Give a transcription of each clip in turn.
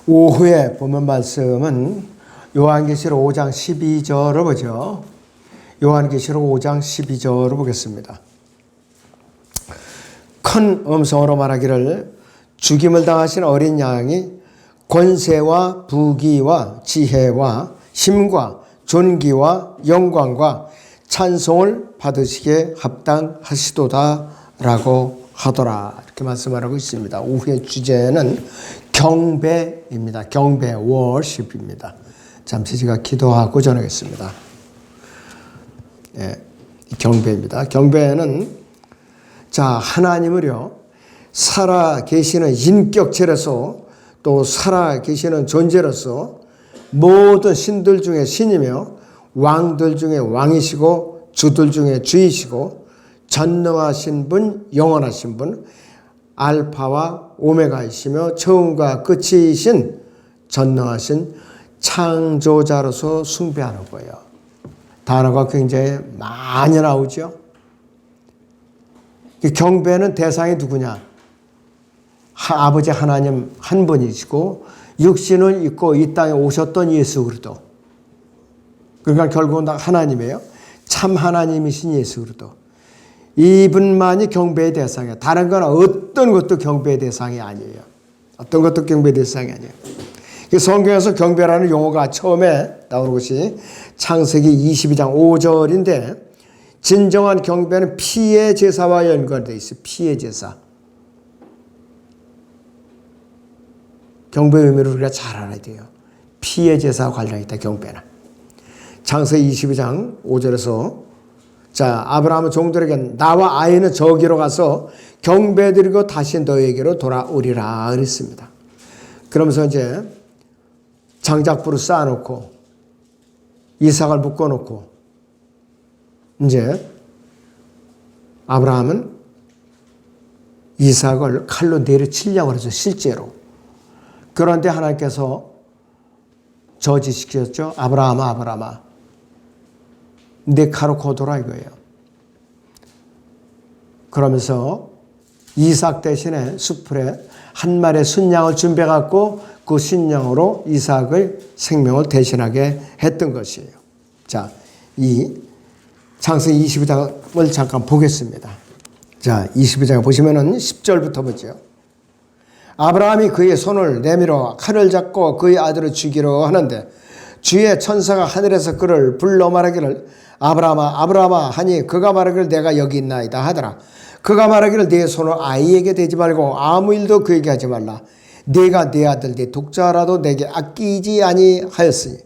오후에 보면 말씀은 요한계시록 5장 12절을 보죠. 요한계시록 5장 12절을 보겠습니다. 큰 음성으로 말하기를 죽임을 당하신 어린 양이 권세와 부귀와 지혜와 힘과 존귀와 영광과 찬송을 받으시기에 합당하시도다 라고 하더라, 이렇게 말씀하고 있습니다. 오후의 주제는 경배입니다. 경배, worship입니다. 잠시 제가 기도하고 전하겠습니다. 경배입니다. 경배는 하나님을요, 살아 계시는 인격체로서 또 살아 계시는 존재로서 모든 신들 중에 신이며 왕들 중에 왕이시고 주들 중에 주이시고 전능하신 분, 영원하신 분, 알파와 오메가이시며 처음과 끝이신 전능하신 창조자로서 숭배하는 거예요. 단어가 굉장히 많이 나오죠. 경배는 대상이 누구냐? 아버지 하나님 한 분이시고 육신을 입고 이 땅에 오셨던 예수 그리스도. 그러니까 결국은 하나님이에요. 참 하나님이신 예수 그리스도. 이분만이 경배의 대상이에요. 다른 건 어떤 것도 경배의 대상이 아니에요. 어떤 것도 경배의 대상이 아니에요. 성경에서 경배라는 용어가 처음에 나오는 것이 창세기 22장 5절인데 진정한 경배는 피의 제사와 연관되어 있어요. 피의 제사. 경배의 의미를 우리가 잘 알아야 돼요. 피의 제사와 관련이 있다, 경배는. 창세기 22장 5절에서 아브라함은 종들에게 나와 아이는 저기로 가서 경배드리고 다시 너에게로 돌아오리라 그랬습니다. 그러면서 이제 장작불을 쌓아놓고 이삭을 묶어놓고 이제 아브라함은 이삭을 칼로 내려치려고 그러죠, 실제로. 그런데 하나님께서 저지시켰죠. 아브라함아, 아브라함아, 내 칼로 거둬라 이거예요. 그러면서 이삭 대신에 숯불에 한 마리의 순양을 준비해갖고 그 순양으로 이삭의 생명을 대신하게 했던 것이에요. 이 창세기 22장을 잠깐 보겠습니다. 22장 보시면은 10절부터 보죠. 아브라함이 그의 손을 내밀어 칼을 잡고 그의 아들을 죽이려 하는데 주의 천사가 하늘에서 그를 불러 말하기를 아브라함아, 아브라함아 하니 그가 말하기를 내가 여기 있나이다 하더라. 그가 말하기를 내 손을 아이에게 대지 말고 아무 일도 그에게 하지 말라. 네가 내 아들 내 독자라도 내게 아끼지 아니하였으니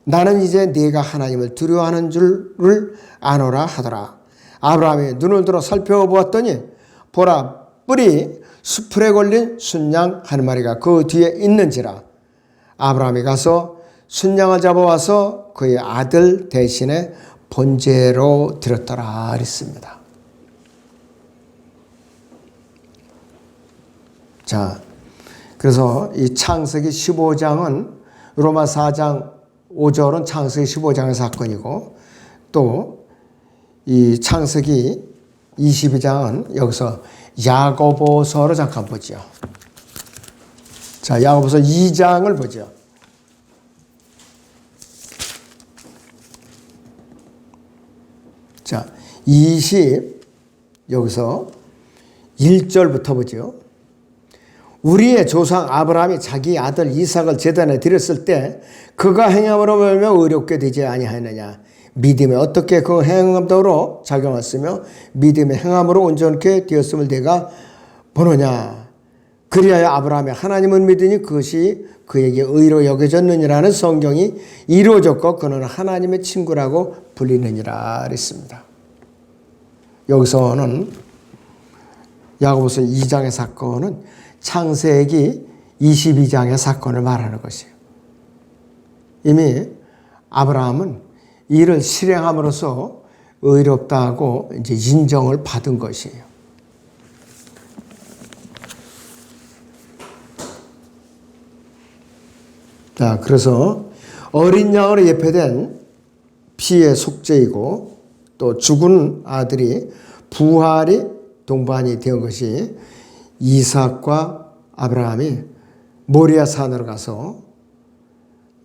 나는 이제 네가 하나님을 두려워하는 줄을 아노라 하더라. 아브라함이 눈을 들어 살펴보았더니 보라, 뿔이 숯불에 걸린 순양 한 마리가 그 뒤에 있는지라. 아브라함이 가서 순양을 잡아와서 그의 아들 대신에 번제로 드렸더라 그랬습니다. 그래서 이 창세기 15장은 로마 4장 5절은 창세기 15장의 사건이고 또 이 창세기 22장은 여기서 야고보서를 잠깐 보죠. 야고보서 2장을 보죠. 여기서 1절부터 보죠. 우리의 조상 아브라함이 자기 아들 이삭을 제단에 드렸을 때 그가 행함으로 말며 의롭게 되지 아니하였느냐. 믿음에 어떻게 그 행함으로 작용했으며 믿음의 행함으로 온전케 되었음을 내가 보느냐. 그리하여 아브라함이 하나님을 믿으니 그것이 그에게 의로 여겨졌느니라는 성경이 이루어졌고 그는 하나님의 친구라고 불리느니라 그랬습니다. 여기서는 야고보서 2장의 사건은 창세기 22장의 사건을 말하는 것이에요. 이미 아브라함은 이를 실행함으로써 의롭다고 이제 인정을 받은 것이에요. 그래서 어린 양으로 예표된 피의 속죄이고 또 죽은 아들이 부활이 동반이 된 것이 이삭과 아브라함이 모리아 산으로 가서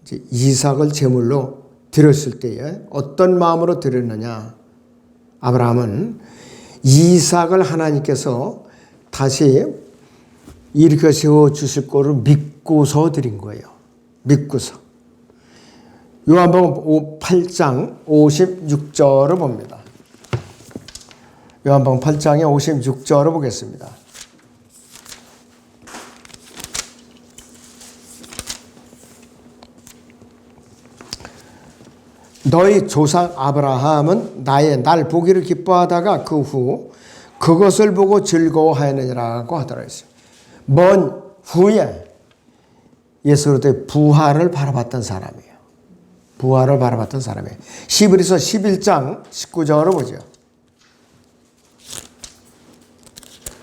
이제 이삭을 제물로 드렸을 때에 어떤 마음으로 드렸느냐? 아브라함은 이삭을 하나님께서 다시 일으켜 세워 주실 거를 믿고서 드린 거예요. 믿고서. 요한복음 8장 56절을 봅니다. 요한복음 8장의 56절을 보겠습니다. 너희 조상 아브라함은 날 보기를 기뻐하다가 그 후 그것을 보고 즐거워하였느니라고 하더라 했어요. 먼 후에 예수 그리스도의 부활을 바라봤던 사람이에요. 부활을 바라봤던 사람이에요. 히브리서 11장 19절을 보죠.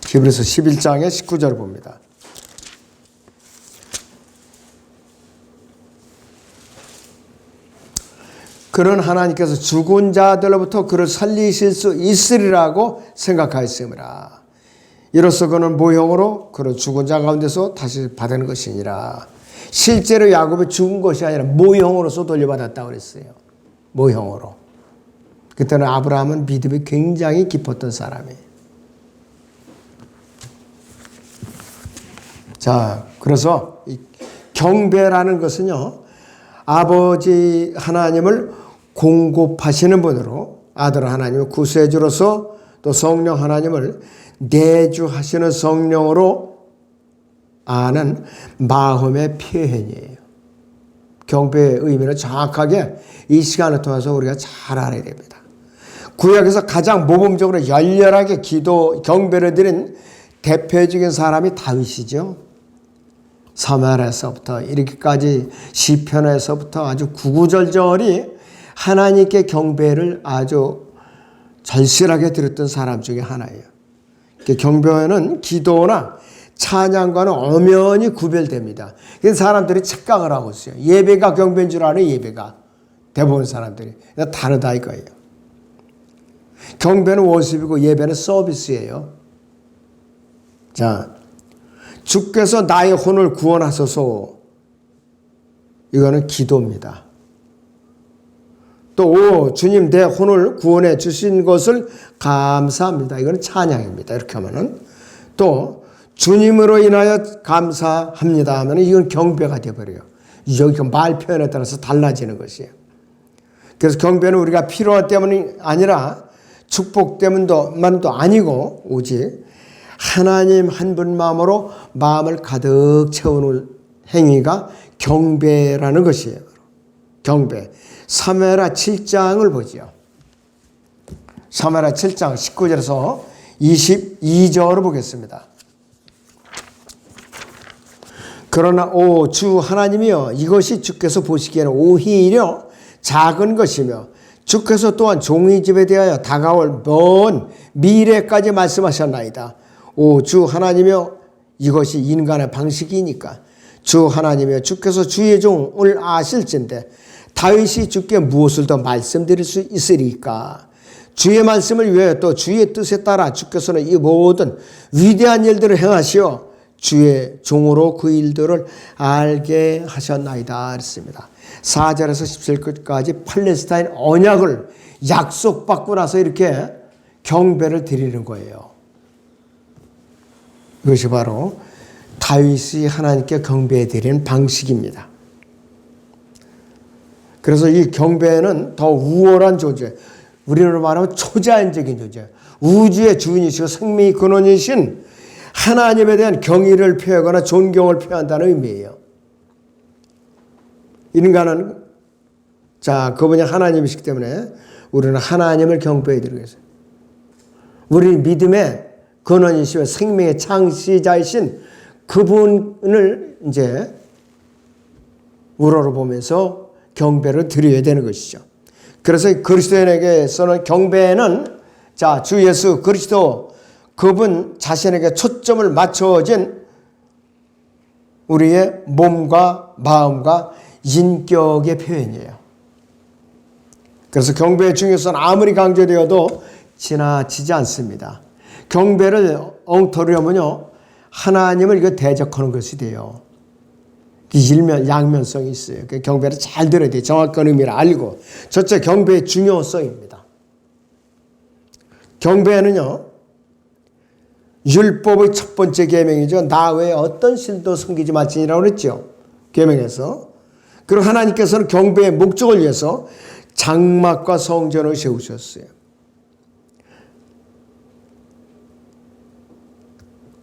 히브리서 11장의 19절을 봅니다. 그는 하나님께서 죽은 자들로부터 그를 살리실 수 있으리라고 생각하였으므라. 이로써 그는 모형으로 그를 죽은 자 가운데서 다시 받은 것이니라. 실제로 야곱이 죽은 것이 아니라 모형으로서 돌려받았다고 그랬어요. 모형으로. 그때는 아브라함은 믿음이 굉장히 깊었던 사람이에요. 자, 그래서 이 경배라는 것은요, 아버지 하나님을 공급하시는 분으로 아들 하나님을 구세주로서 또 성령 하나님을 내주하시는 성령으로 아는 마음의 표현이에요. 경배의 의미를 정확하게 이 시간을 통해서 우리가 잘 알아야 됩니다. 구약에서 가장 모범적으로 열렬하게 경배를 드린 대표적인 사람이 다윗이죠. 사무엘에서부터 이렇게까지 시편에서부터 아주 구구절절히 하나님께 경배를 아주 절실하게 드렸던 사람 중에 하나예요. 경배는 기도나 찬양과는 엄연히 구별됩니다. 그래서 사람들이 착각을 하고 있어요. 예배가 경배인 줄 아는 예배가. 대부분 사람들이. 다르다 이거예요. 경배는 워십이고 예배는 서비스예요. 자, 주께서 나의 혼을 구원하소서. 이거는 기도입니다. 또 주님 내 혼을 구원해 주신 것을 감사합니다. 이거는 찬양입니다. 이렇게 하면은 또 주님으로 인하여 감사합니다 하면 이건 경배가 되어버려요. 여기 말 표현에 따라서 달라지는 것이에요. 그래서 경배는 우리가 필요할 때문이 아니라 축복 때문만도 아니고 오직 하나님 한 분 마음으로 마음을 가득 채우는 행위가 경배라는 것이에요. 경배. 사무엘하 7장을 보죠. 사무엘하 7장 19절에서 22절을 보겠습니다. 그러나 오 주 하나님이여 이것이 주께서 보시기에는 오히려 작은 것이며 주께서 또한 종의 집에 대하여 다가올 먼 미래까지 말씀하셨나이다. 오 주 하나님이여 이것이 인간의 방식이니까 주 하나님이여 주께서 주의 종을 아실진대 다윗이 주께 무엇을 더 말씀드릴 수 있으리까? 주의 말씀을 위하여 또 주의 뜻에 따라 주께서는 이 모든 위대한 일들을 행하시어 주의 종으로 그 일들을 알게 하셨나이다 했습니다. 4절에서 17절까지 팔레스타인 언약을 약속받고 나서 이렇게 경배를 드리는 거예요. 이것이 바로 다윗이 하나님께 경배해 드리는 방식입니다. 그래서 이 경배는 더 우월한 존재, 우리로 말하면 초자연적인 존재, 우주의 주인이시고 생명의 근원이신 하나님에 대한 경의를 표하거나 존경을 표한다는 의미예요. 인간은 그분이 하나님이시기 때문에 우리는 하나님을 경배해 드리고 있어요. 우리 믿음의 근원이시며 생명의 창시자이신 그분을 이제 우러러 보면서 경배를 드려야 되는 것이죠. 그래서 그리스도인에게서는 경배는 주 예수 그리스도 그분 자신에게 초점을 맞춰진 우리의 몸과 마음과 인격의 표현이에요. 그래서 경배의 중요성은 아무리 강조되어도 지나치지 않습니다. 경배를 엉터리하면요 하나님을 대적하는 것이 돼요. 양면성이 있어요. 그 경배를 잘 들어야 돼요. 정확한 의미를 알고. 첫째, 경배의 중요성입니다. 경배는요, 율법의 첫 번째 계명이죠. 나 외에 어떤 신도 섬기지 말지니라고 그랬죠. 계명에서. 그리고 하나님께서는 경배의 목적을 위해서 장막과 성전을 세우셨어요.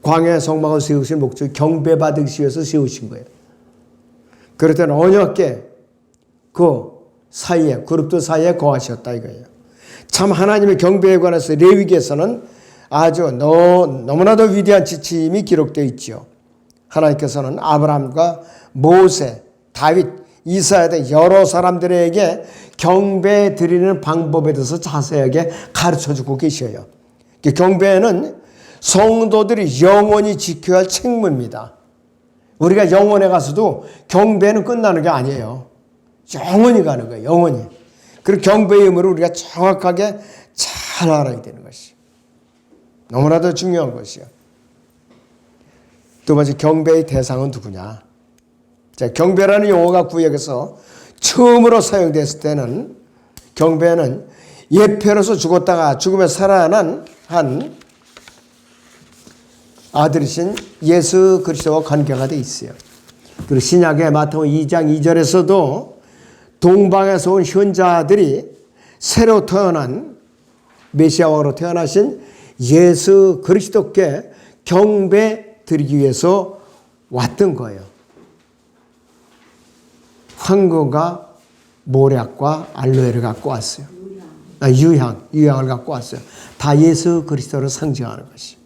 광야의 성막을 세우신 목적이 경배받으시 위해서 세우신 거예요. 그럴 때는 언약궤 그 사이에, 그룹들 사이에 거하셨다 이거예요. 참 하나님의 경배에 관해서 레위기에서는 아주 너무나도 위대한 지침이 기록되어 있죠. 하나님께서는 아브라함과 모세, 다윗, 이사야 등 여러 사람들에게 경배 드리는 방법에 대해서 자세하게 가르쳐주고 계셔요. 경배는 성도들이 영원히 지켜야 할 책무입니다. 우리가 영원에 가서도 경배는 끝나는 게 아니에요. 영원히 가는 거예요. 영원히. 그리고 경배의 의무를 우리가 정확하게 잘 알아야 되는 것이 너무나도 중요한 것이요. 두 번째, 경배의 대상은 누구냐? 자, 경배라는 용어가 구약에서 처음으로 사용됐을 때는 경배는 예표로서 죽었다가 죽음에 살아난 한 아들이신 예수 그리스도와 관계가 돼 있어요. 그리고 신약의 마태복음 2장 2절에서도 동방에서 온 현자들이 새로 태어난 메시아왕으로 태어나신 예수 그리스도께 경배 드리기 위해서 왔던 거예요. 황금과 모략과 알로에를 갖고 왔어요. 유향을 갖고 왔어요. 다 예수 그리스도를 상징하는 것이.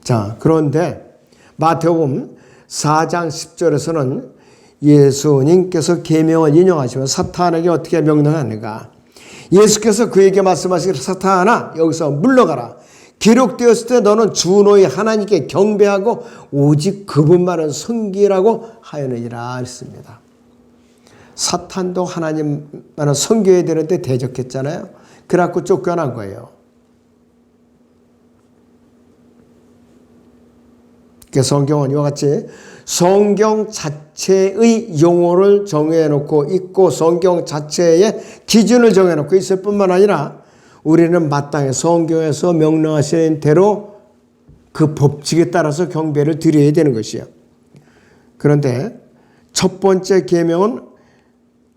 자, 그런데 마태복음 4장 10절에서는 예수님께서 계명을 인용하시면 사탄에게 어떻게 명령하는가? 예수께서 그에게 말씀하시기를 사탄아 여기서 물러가라. 기록되었을 때 너는 주 너희 하나님께 경배하고 오직 그분만을 섬기라고 하였느니라 했습니다. 사탄도 하나님만을 섬겨야 되는데 대적했잖아요. 그래갖고 쫓겨난 거예요. 성경은 이와 같이 성경 자체의 용어를 정해놓고 있고 성경 자체의 기준을 정해놓고 있을 뿐만 아니라 우리는 마땅히 성경에서 명령하신 대로 그 법칙에 따라서 경배를 드려야 되는 것이에요. 그런데 첫 번째 계명은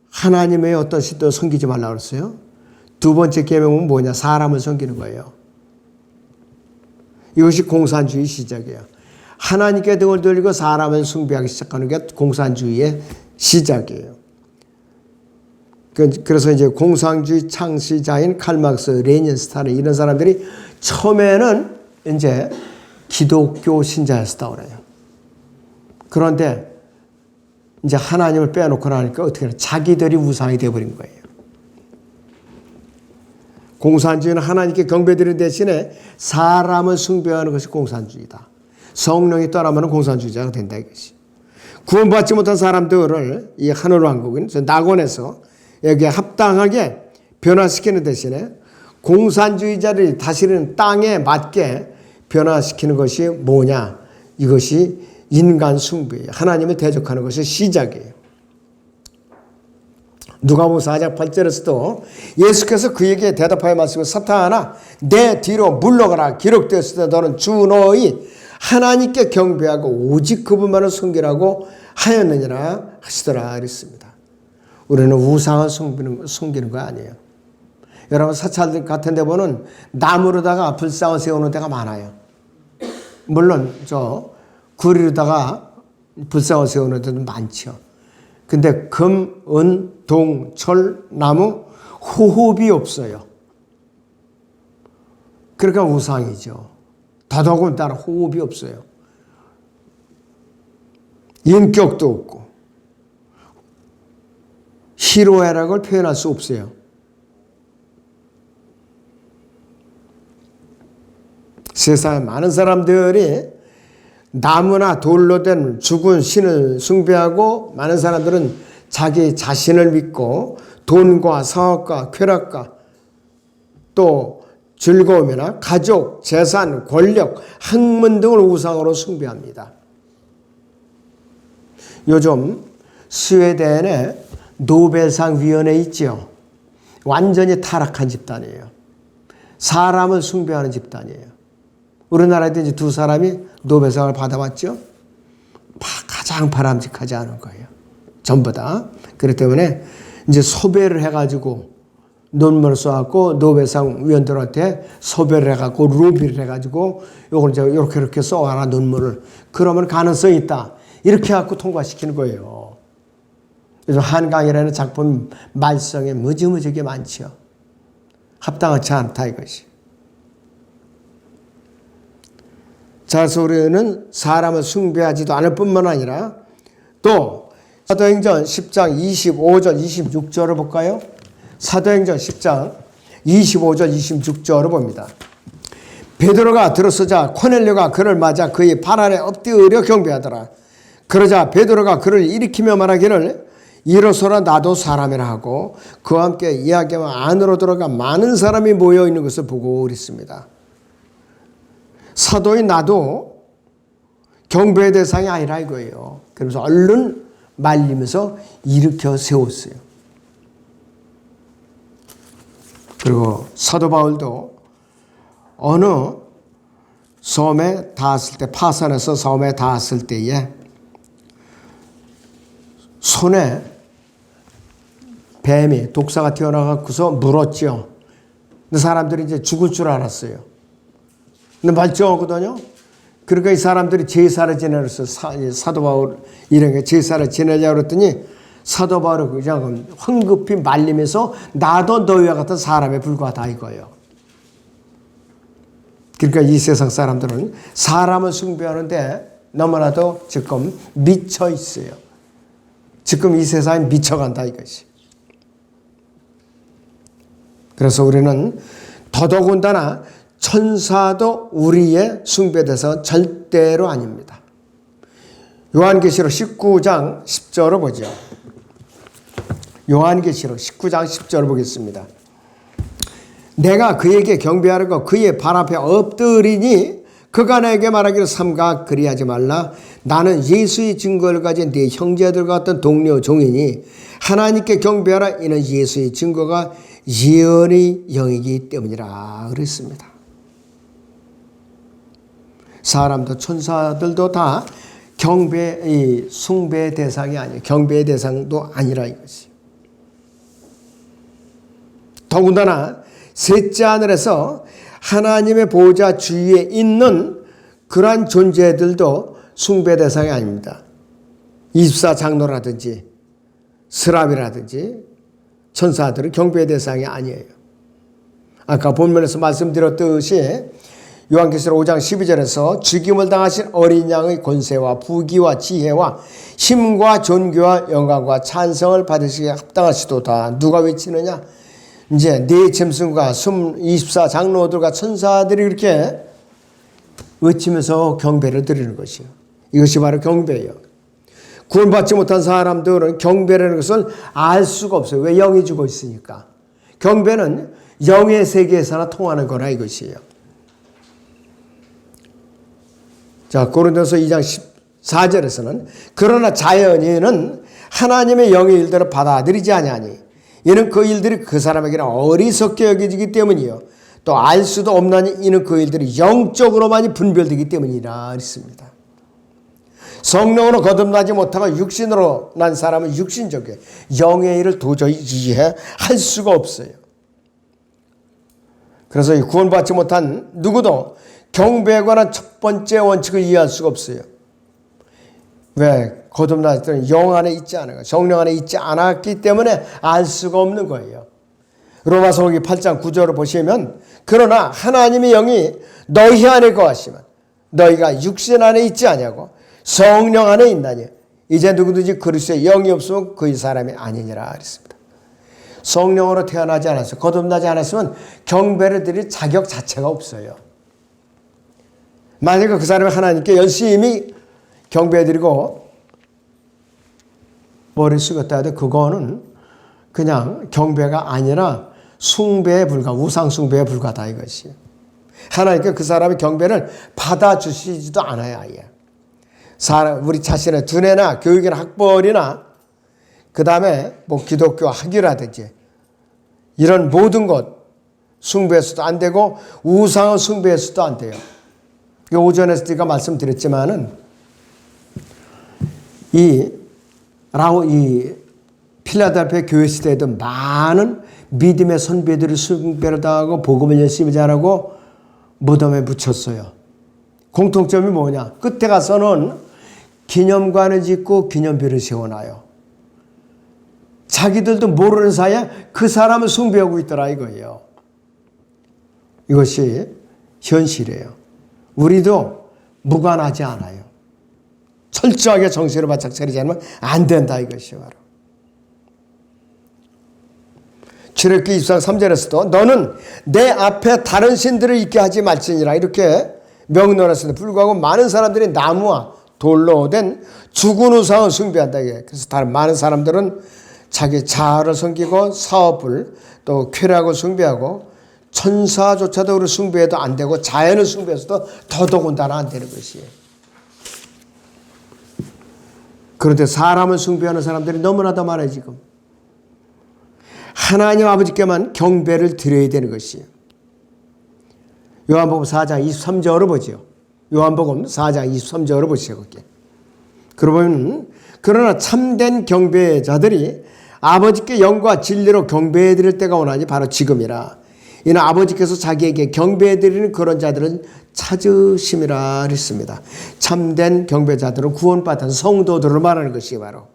하나님의 어떤 신도 섬기지 말라고 그랬어요. 두 번째 계명은 뭐냐? 사람을 섬기는 거예요. 이것이 공산주의 시작이에요. 하나님께 등을 돌리고 사람을 숭배하기 시작하는 게 공산주의의 시작이에요. 그래서 이제 공산주의 창시자인 칼막스, 레닌, 스탈린 이런 사람들이 처음에는 이제 기독교 신자였다고 그래요. 그런데 이제 하나님을 빼놓고 나니까 어떻게 해요? 자기들이 우상이 되어버린 거예요. 공산주의는 하나님께 경배드리는 대신에 사람을 숭배하는 것이 공산주의다. 성령이 떠나면 공산주의자가 된다 이것이. 구원받지 못한 사람들을 이 하늘왕국은 낙원에서 여기에 합당하게 변화시키는 대신에 공산주의자들이 다스리는 땅에 맞게 변화시키는 것이 뭐냐? 이것이 인간 숭배예요. 하나님을 대적하는 것이 시작이에요. 누가복음 4장 8절에서도 예수께서 그에게 대답하여 말씀을 사탄아 내 뒤로 물러가라. 기록되었을 때 너는 주 너희 하나님께 경배하고 오직 그분만을 섬기라고 하였느니라 하시더라 그랬습니다. 우리는 우상을 섬기는 거 아니에요. 여러분 사찰들 같은 데 보면 나무로다가 불상을 세우는 데가 많아요. 물론 저 구리로다가 불상을 세우는 데도 많죠. 근데 금, 은, 동, 철, 나무 호흡이 없어요. 그러니까 우상이죠. 더더군다나 호흡이 없어요. 인격도 없고 희로애락을 표현할 수 없어요. 세상에 많은 사람들이 나무나 돌로 된 죽은 신을 숭배하고 많은 사람들은 자기 자신을 믿고 돈과 사업과 쾌락과 또 즐거움이나 가족, 재산, 권력, 학문 등을 우상으로 숭배합니다. 요즘 스웨덴에 노벨상 위원회 있죠. 완전히 타락한 집단이에요. 사람을 숭배하는 집단이에요. 우리나라에도 이제 두 사람이 노벨상을 받아왔죠. 가장 바람직하지 않은 거예요. 전부 다. 그렇기 때문에 이제 소배를 해가지고 논문을 써갖고 노벨상 위원들한테 소배를 해갖고 로비를 해가지고 요걸 이제 이렇게 써와라 논문을. 그러면 가능성이 있다. 이렇게 해갖고 통과시키는 거예요. 요즘 한강이라는 작품 말썽에 무지무지하게 많죠. 합당하지 않다 이것이. 자, 그래서 우리는 사람을 숭배하지도 않을 뿐만 아니라 또 사도행전 10장 25절 26절을 볼까요? 사도행전 10장 25절 26절을 봅니다. 베드로가 들어서자 코넬료가 그를 맞아 그의 발 아래 엎드려 경배하더라. 그러자 베드로가 그를 일으키며 말하기를 일어서라 나도 사람이라 하고 그와 함께 이야기하며 안으로 들어가 많은 사람이 모여 있는 것을 보고 그랬습니다. 사도인 나도 경배의 대상이 아니라 이거예요. 그러면서 얼른 말리면서 일으켜 세웠어요. 그리고 사도 바울도 어느 섬에 닿았을 때, 파산에서 섬에 닿았을 때에 손에 뱀이 독사가 튀어나와서 물었죠. 근데 사람들이 이제 죽을 줄 알았어요. 근데 멀쩡하거든요. 그러니까 이 사람들이 제사를 지내서 사도 바울 이런 게 제사를 지내자 그랬더니 사도 바울을 그냥 황급히 말리면서 나도 너희와 같은 사람에 불과하다 이거예요. 그러니까 이 세상 사람들은 사람을 숭배하는데 너무나도 지금 미쳐 있어요. 지금 이 세상에 미쳐간다 이것이. 그래서 우리는 더더군다나 천사도 우리의 숭배돼서 절대로 아닙니다. 요한계시록 19장 10절을 보죠. 요한계시록 19장 10절을 보겠습니다. 내가 그에게 경배하려고 그의 발 앞에 엎드리니 그가 내게 말하기를 삼가 그리하지 말라. 나는 예수의 증거를 가진 네 형제들과 같은 동료 종이니 하나님께 경배하라. 이는 예수의 증거가 예언의 영이기 때문이라 그랬습니다. 사람도 천사들도 다 숭배의 대상이 아니에요. 경배의 대상도 아니라 이것이. 더군다나 셋째 하늘에서 하나님의 보호자 주위에 있는 그러한 존재들도 숭배 대상이 아닙니다. 24장로라든지 스랍이라든지 천사들은 경배의 대상이 아니에요. 아까 본문에서 말씀드렸듯이 요한계시록 5장 12절에서 죽임을 당하신 어린 양의 권세와 부귀와 지혜와 힘과 존귀와 영광과 찬성을 받으시기에 합당하시도다. 누가 외치느냐? 이제 네 짐승과 24장로들과 천사들이 이렇게 외치면서 경배를 드리는 것이요. 이것이 바로 경배예요. 구원받지 못한 사람들은 경배라는 것을 알 수가 없어요. 왜? 영이 죽어 있으니까. 경배는 영의 세계에서나 통하는 거라 이것이에요. 자, 고린도서 2장 14절에서는 그러나 자연인은 하나님의 영의 일들을 받아들이지 아니하니 이는 그 일들이 그 사람에게는 어리석게 여겨지기 때문이요. 또 알 수도 없나니 이는 그 일들이 영적으로만이 분별되기 때문이라 했습니다. 성령으로 거듭나지 못하고 육신으로 난 사람은 육신적이에요. 영의 일을 도저히 이해할 수가 없어요. 그래서 구원받지 못한 누구도 경배에 관한 첫 번째 원칙을 이해할 수가 없어요. 왜? 거듭났을 때는 영 안에 있지 않은 거예요. 성령 안에 있지 않았기 때문에 알 수가 없는 거예요. 로마서 8장 9절을 보시면 그러나 하나님의 영이 너희 안에 거하시면 너희가 육신 안에 있지 아니하고 성령 안에 있나니 이제 누구든지 그리스도의 영이 없으면 그의 사람이 아니니라 그랬습니다. 성령으로 태어나지 않았어요. 거듭나지 않았으면 경배를 드릴 자격 자체가 없어요. 만약에 그 사람이 하나님께 열심히 경배해드리고 머리 숙였다 해도 그거는 그냥 경배가 아니라 숭배에 불과, 우상 숭배에 불과하다 이것이. 하나님께 그 사람의 경배를 받아주시지도 않아요 아예. 우리 자신의 두뇌나 교육이나 학벌이나 그 다음에 뭐 기독교 학위라든지 이런 모든 것 숭배해서도 안 되고 우상을 숭배해서도 안 돼요. 오전에 제가 말씀드렸지만은 이 필라델피아 교회 시대에도 많은 믿음의 선배들이 숭배를 당하고 복음을 열심히 잘하고 무덤에 묻혔어요. 공통점이 뭐냐? 끝에 가서는 기념관을 짓고 기념비를 세워놔요. 자기들도 모르는 사이에 그 사람을 숭배하고 있더라 이거예요. 이것이 현실이에요. 우리도 무관하지 않아요. 철저하게 정신을 바짝 차리지 않으면 안 된다 이것이 바로. 출애굽기 24장 3절에서도 너는 내 앞에 다른 신들을 있게 하지 말지니라 이렇게 명령했습니다. 불구하고 많은 사람들이 나무와 돌로 된 죽은 우상을 숭배한다. 그래서 다른 많은 사람들은 자기 자아를 섬기고 사업을 또 쾌락을 숭배하고 천사조차도 우리 숭배해도 안 되고 자연을 숭배해서도 더더군다나 안 되는 것이에요. 그런데 사람을 숭배하는 사람들이 너무나 더 많아요 지금. 하나님 아버지께만 경배를 드려야 되는 것이에요. 요한복음 4장 23절을 보죠. 요한복음 4장 23절을 보시죠. 거기. 그러면 그러나 참된 경배자들이 아버지께 영과 진리로 경배해 드릴 때가 오나니 바로 지금이라. 이는 아버지께서 자기에게 경배해 드리는 그런 자들은 찾으심이라 했습니다. 참된 경배자들은 구원받은 성도들을 말하는 것이 바로.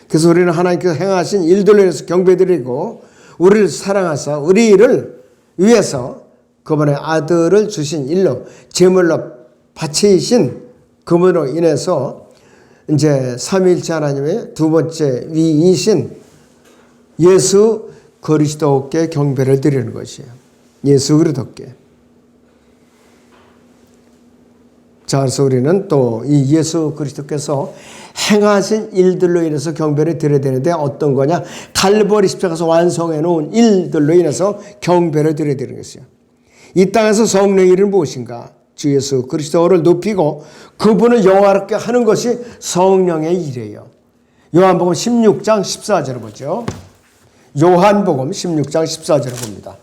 그래서 우리는 하나님께서 행하신 일들로 인해서 경배드리고 우리를 사랑하사 우리를 위해서 그분의 아들을 주신 일로 제물로 바치신 그분으로 인해서 이제 삼위일체 하나님의 두 번째 위이신 예수 그리스도께 경배를 드리는 것이에요. 예수 그리스도께. 자, 그래서 우리는 또 이 예수 그리스도께서 행하신 일들로 인해서 경배를 드려야 되는데 어떤 거냐? 갈보리 십자가에서 완성해 놓은 일들로 인해서 경배를 드려야 되는 것이에요. 이 땅에서 성령의 일은 무엇인가? 주 예수 그리스도를 높이고 그분을 영화롭게 하는 것이 성령의 일이에요. 요한복음 16장 14절을 보죠. 요한복음 16장 14절을 봅니다.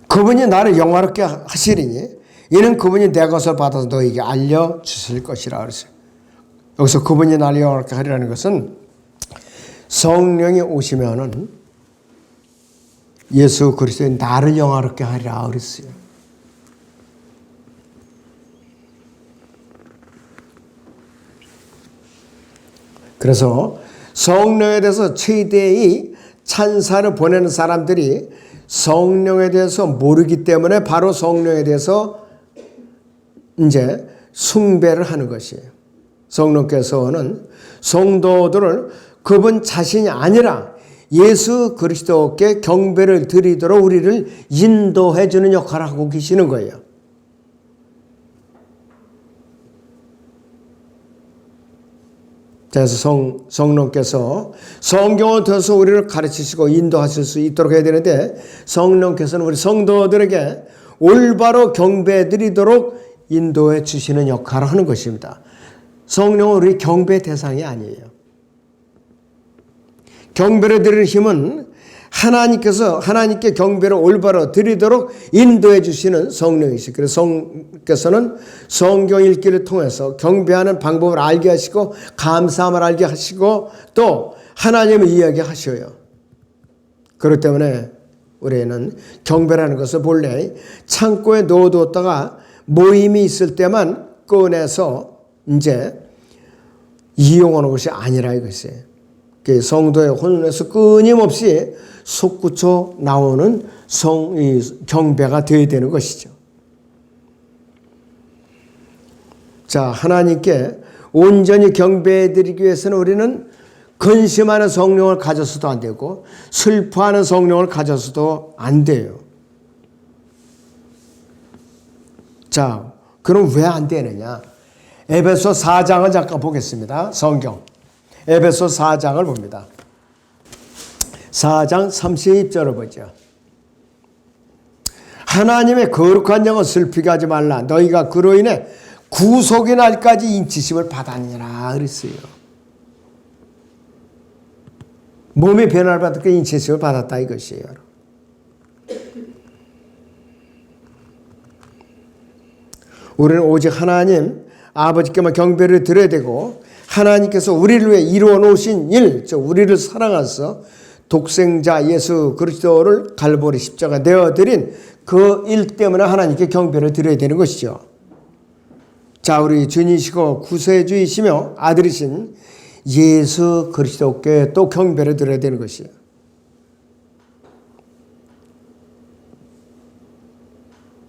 그분이 나를 영화롭게 하시리니 이는 그분이 내 것을 받아서 너에게 알려주실 것이라 그랬어요. 여기서 그분이 나를 영화롭게 하리라는 것은 성령이 오시면은 예수 그리스도의 나를 영화롭게 하리라 그랬어요. 그래서 성령에 대해서 최대의 찬사를 보내는 사람들이 성령에 대해서 모르기 때문에 바로 성령에 대해서 이제 숭배를 하는 것이에요. 성령께서는 성도들을 그분 자신이 아니라 예수 그리스도께 경배를 드리도록 우리를 인도해 주는 역할을 하고 계시는 거예요. 그래서 성령께서 성경을 통해서 우리를 가르치시고 인도하실 수 있도록 해야 되는데 성령께서는 우리 성도들에게 올바로 경배해 드리도록 인도해 주시는 역할을 하는 것입니다. 성령은 우리 경배 대상이 아니에요. 경배를 드리는 힘은 하나님께 경배를 올바로 드리도록 인도해 주시는 성령이시죠. 그래서 성령께서는 성경 읽기를 통해서 경배하는 방법을 알게 하시고 감사함을 알게 하시고 또 하나님을 이야기하셔요. 그렇기 때문에 우리는 경배라는 것을 본래 창고에 넣어두었다가 모임이 있을 때만 꺼내서 이제 이용하는 것이 아니라 이것이에요. 성도의 혼에서 끊임없이 솟구쳐 나오는 경배가 되어야 되는 것이죠. 자, 하나님께 온전히 경배해드리기 위해서는 우리는 근심하는 성령을 가져서도 안 되고 슬퍼하는 성령을 가져서도 안 돼요. 자, 그럼 왜 안 되느냐? 에베소 4장을 잠깐 보겠습니다. 성경. 에베소 4장을 봅니다. 4장 30절을 보죠. 하나님의 거룩한 영을 슬피게 하지 말라. 너희가 그로 인해 구속의 날까지 인치심을 받았느니라 그랬어요. 몸의 변화를 받았고 인치심을 받았다 이것이에요. 우리는 오직 하나님 아버지께만 경배를 드려야 되고 하나님께서 우리를 위해 이루어 놓으신 일, 즉 우리를 사랑하셔서 독생자 예수 그리스도를 갈보리 십자가 내어드린 그 일 때문에 하나님께 경배를 드려야 되는 것이죠. 자, 우리 주님이시고 구세주이시며 아들이신 예수 그리스도께 또 경배를 드려야 되는 것이에요.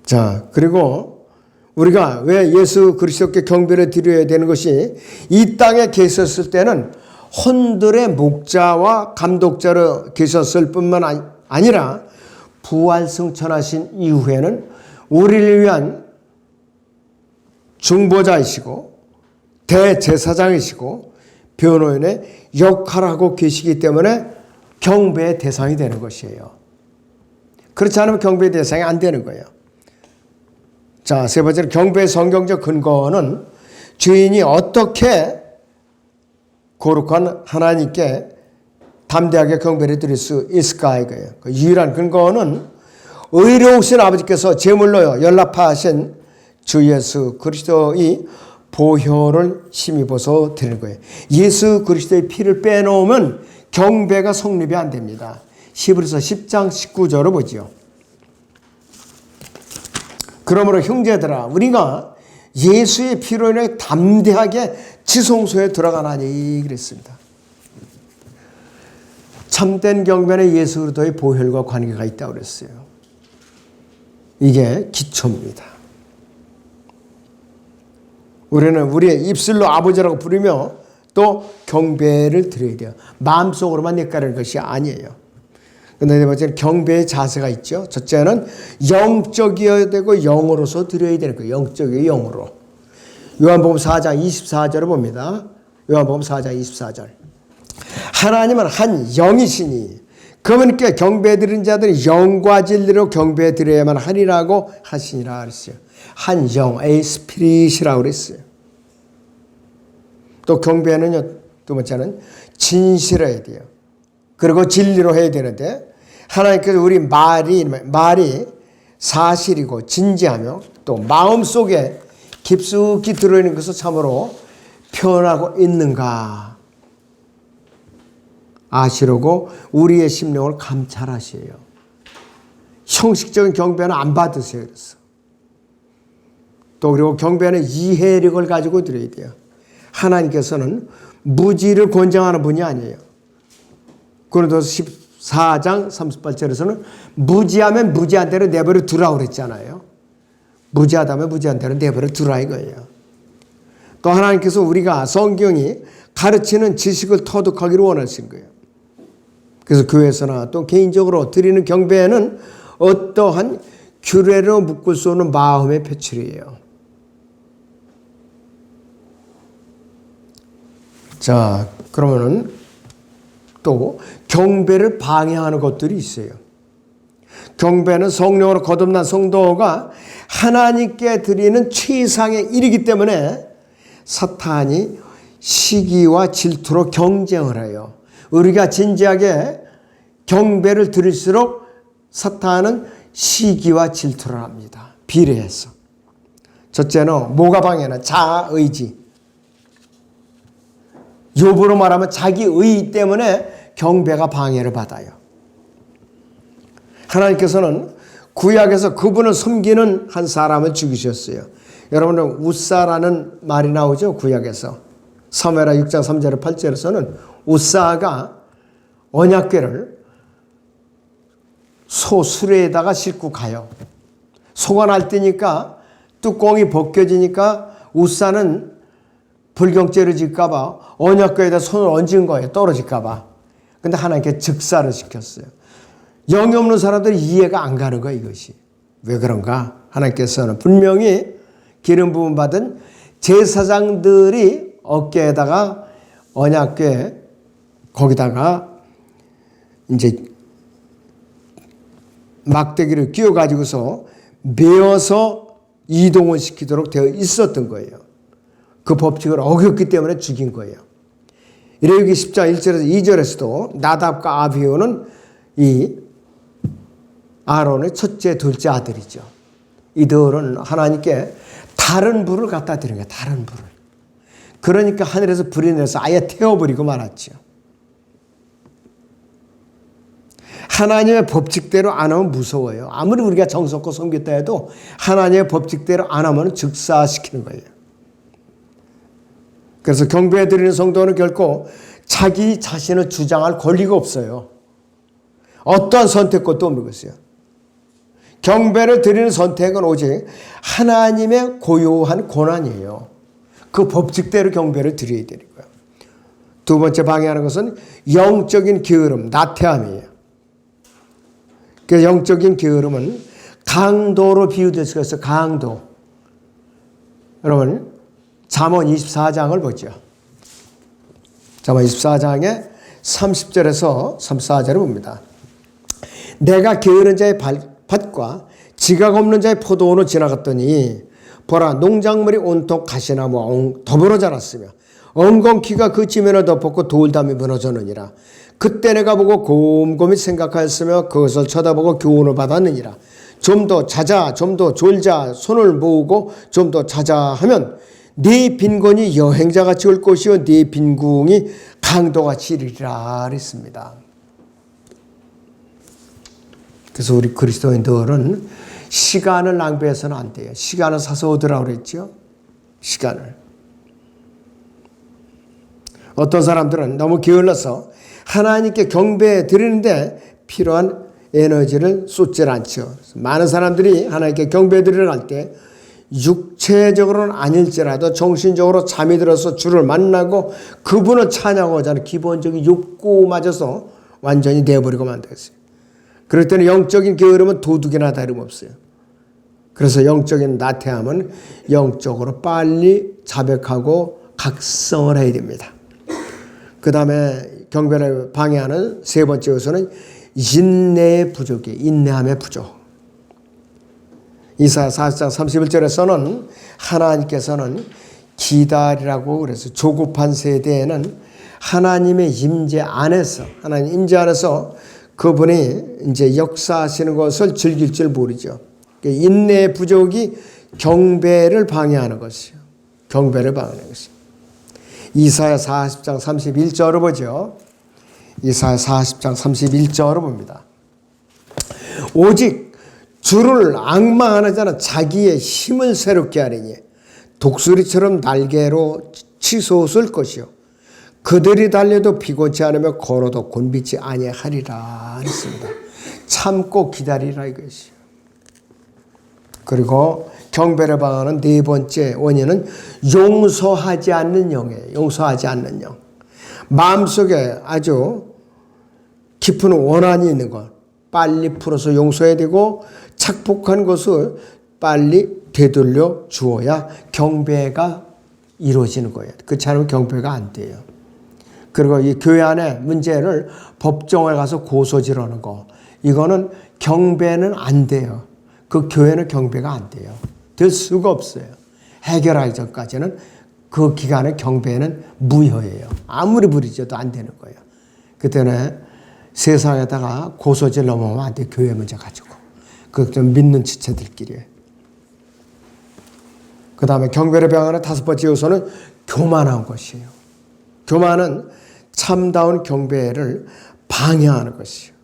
자, 그리고 우리가 왜 예수 그리스도께 경배를 드려야 되는 것이 이 땅에 계셨을 때는 혼들의 목자와 감독자로 계셨을 뿐만 아니라 부활승천하신 이후에는 우리를 위한 중보자이시고 대제사장이시고 변호인의 역할을 하고 계시기 때문에 경배의 대상이 되는 것이에요. 그렇지 않으면 경배의 대상이 안 되는 거예요. 자, 세 번째로 경배의 성경적 근거는 주인이 어떻게 거룩한 하나님께 담대하게 경배를 드릴 수 있을까 이거예요. 그 유일한 근거는 의로우신 아버지께서 제물로 연락하신 주 예수 그리스도의 보혈을 힘입어서 드리는 거예요. 예수 그리스도의 피를 빼놓으면 경배가 성립이 안 됩니다. 히브리서 10장 19절을 보죠. 그러므로 형제들아 우리가 예수의 피로 인해 담대하게 지성소에 들어가나니 그랬습니다. 참된 경배는 예수 그리스도의 보혈과 관계가 있다고 그랬어요. 이게 기초입니다. 우리는 우리의 입술로 아버지라고 부르며 또 경배를 드려야 돼요. 마음속으로만 내까는 것이 아니에요. 그런데 네 번째는 경배의 자세가 있죠. 첫째는 영적이어야 되고 영으로서 드려야 되는 거예요. 영적이고 영으로. 요한복음 4장 24절을 봅니다. 요한복음 4장 24절. 하나님은 한 영이시니 그분께 경배드리는 자들이 영과 진리로 경배드려야만 하리라고 하시니라 그랬어요. 한 영, a spirit이라고 그랬어요. 또 경배는요, 두 번째는 진실해야 돼요. 그리고 진리로 해야 되는데 하나님께서 우리 말이 사실이고 진지하며 또 마음속에 깊숙이 들어있는 것을 참으로 표현하고 있는가 아시려고 우리의 심령을 감찰하셔요. 형식적인 경배는 안 받으세요. 그래서 또 그리고 경배는 이해력을 가지고 드려야 돼요. 하나님께서는 무지를 권장하는 분이 아니에요. 고린도서 14장 38절에서는 무지하면 무지한 대로 내버려 두라고 그랬잖아요. 무지하다면 무지한 대로 내버려 두라 이거예요. 또 하나님께서 우리가 성경이 가르치는 지식을 터득하기를 원하신 거예요. 그래서 교회에서나 또 개인적으로 드리는 경배에는 어떠한 규례로 묶을 수 없는 마음의 표출이에요. 자, 그러면은 또 경배를 방해하는 것들이 있어요. 경배는 성령으로 거듭난 성도가 하나님께 드리는 최상의 일이기 때문에 사탄이 시기와 질투로 경쟁을 해요. 우리가 진지하게 경배를 드릴수록 사탄은 시기와 질투를 합니다. 비례해서. 첫째는 뭐가 방해나 자아의지. 욥으로 말하면 자기의 때문에 경배가 방해를 받아요. 하나님께서는 구약에서 그분을 섬기는 한 사람을 죽이셨어요. 여러분은 우사라는 말이 나오죠. 구약에서. 사무엘하 6장 3절 8절에서는 우사가 언약궤를 소 수레에다가 싣고 가요. 소가 날뛰니까 뚜껑이 벗겨지니까 우사는 불경죄를 질까 봐 언약궤에다 손을 얹은 거예요. 떨어질까 봐. 근데 하나님께 즉사를 시켰어요. 영이 없는 사람들이 이해가 안 가는 거예요. 이것이. 왜 그런가? 하나님께서는 분명히 기름 부음 받은 제사장들이 어깨에다가 언약궤 거기다가 이제 막대기를 끼워 가지고서 메어서 이동을 시키도록 되어 있었던 거예요. 그 법칙을 어겼기 때문에 죽인 거예요. 레위기 10장 1절에서 2절에서도 나답과 아비후는 이 아론의 첫째, 둘째 아들이죠. 이들은 하나님께 다른 불을 갖다 드린 거예요. 다른 불을. 그러니까 하늘에서 불이 내려서 아예 태워버리고 말았죠. 하나님의 법칙대로 안 하면 무서워요. 아무리 우리가 정성껏 섬겼다 해도 하나님의 법칙대로 안 하면 즉사시키는 거예요. 그래서 경배해 드리는 성도는 결코 자기 자신을 주장할 권리가 없어요. 어떠한 선택권도 없는 것이에요. 경배를 드리는 선택은 오직 하나님의 고유한 권한이에요. 그 법칙대로 경배를 드려야 되는 거예요. 두 번째 방해하는 것은 영적인 게으름, 나태함이에요. 그 영적인 게으름은 강도로 비유될 수가 있어요. 강도. 여러분 잠언 24장을 보죠. 잠언 24장의 30절에서 34절을 봅니다. 내가 게으른 자의 밭과 지각 없는 자의 포도원을 지나갔더니 보라 농작물이 온통 가시나무와 더불어 자랐으며 엉겅퀴가 그 지면을 덮었고 돌담이 무너졌느니라. 그때 내가 보고 곰곰이 생각하였으며 그것을 쳐다보고 교훈을 받았느니라. 좀 더 자자, 좀 더 졸자, 손을 모으고 좀 더 자자 하면 네 빈곤이 여행자같이 올 것이요 네 빈궁이 강도같이 이르리라 그랬습니다. 그래서 우리 그리스도인들은 시간을 낭비해서는 안 돼요. 시간을 사서 얻으라고 그랬죠. 시간을. 어떤 사람들은 너무 게을러서 하나님께 경배 드리는데 필요한 에너지를 쏟질 않죠. 많은 사람들이 하나님께 경배 드리러 갈 때 육체적으로는 아닐지라도 정신적으로 잠이 들어서 주를 만나고 그분을 찬양하고자 하는 기본적인 욕구마저서 완전히 내버리고 만들었어요. 그럴 때는 영적인 게으름은 도둑이나 다름없어요. 그래서 영적인 나태함은 영적으로 빨리 자백하고 각성을 해야 됩니다. 그 다음에 경배를 방해하는 세 번째 요소는 인내의 부족이에요. 인내함의 부족. 이사야 40장 31절에서는 하나님께서는 기다리라고 그래서 조급한 세대에는 하나님의 임재 안에서 하나님 임재 안에서 그분이 이제 역사하시는 것을 즐길 줄 모르죠. 인내의 부족이 경배를 방해하는 것이요. 경배를 방해하는 것이요. 이사야 40장 31절을 보죠. 이사야 40장 31절을 봅니다. 오직 주를 앙망하는 자는 자기의 힘을 새롭게 하리니 독수리처럼 날개로 치솟을 것이요 그들이 달려도 피곤치 않으며 걸어도 곤비지 아니하리라 했습니다. 참고 기다리라 이것이요. 그리고 경배를 방하는 네 번째 원인은 용서하지 않는 영이에요. 용서하지 않는 영. 마음속에 아주 깊은 원한이 있는 것 빨리 풀어서 용서해야 되고 착복한 것을 빨리 되돌려 주어야 경배가 이루어지는 거예요. 그렇지 않으면 경배가 안 돼요. 그리고 이 교회 안에 문제를 법정에 가서 고소질하는 거 이거는 경배는 안 돼요. 그 교회는 경배가 안 돼요. 될 수가 없어요. 해결하기 전까지는 그 기간의 경배는 무효예요. 아무리 부리져도 안 되는 거예요. 그때는 세상에다가 고소질 넘어오면 안 돼. 교회 문제 가지고. 그거 좀 믿는 지체들끼리. 그 다음에 경배를 방하는 다섯 번째 요소는 교만한 것이에요. 교만은 참다운 경배를 방해하는 것이에요.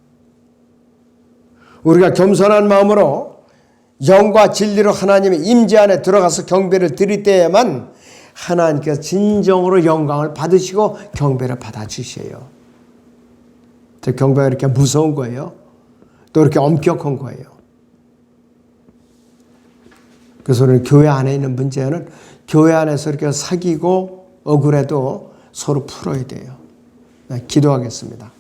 우리가 겸손한 마음으로 영과 진리로 하나님의 임재 안에 들어가서 경배를 드릴 때에만 하나님께서 진정으로 영광을 받으시고 경배를 받아주셔요. 경배가 이렇게 무서운 거예요. 또 이렇게 엄격한 거예요. 그래서 우리는 교회 안에 있는 문제는 교회 안에서 이렇게 사귀고 억울해도 서로 풀어야 돼요. 기도하겠습니다.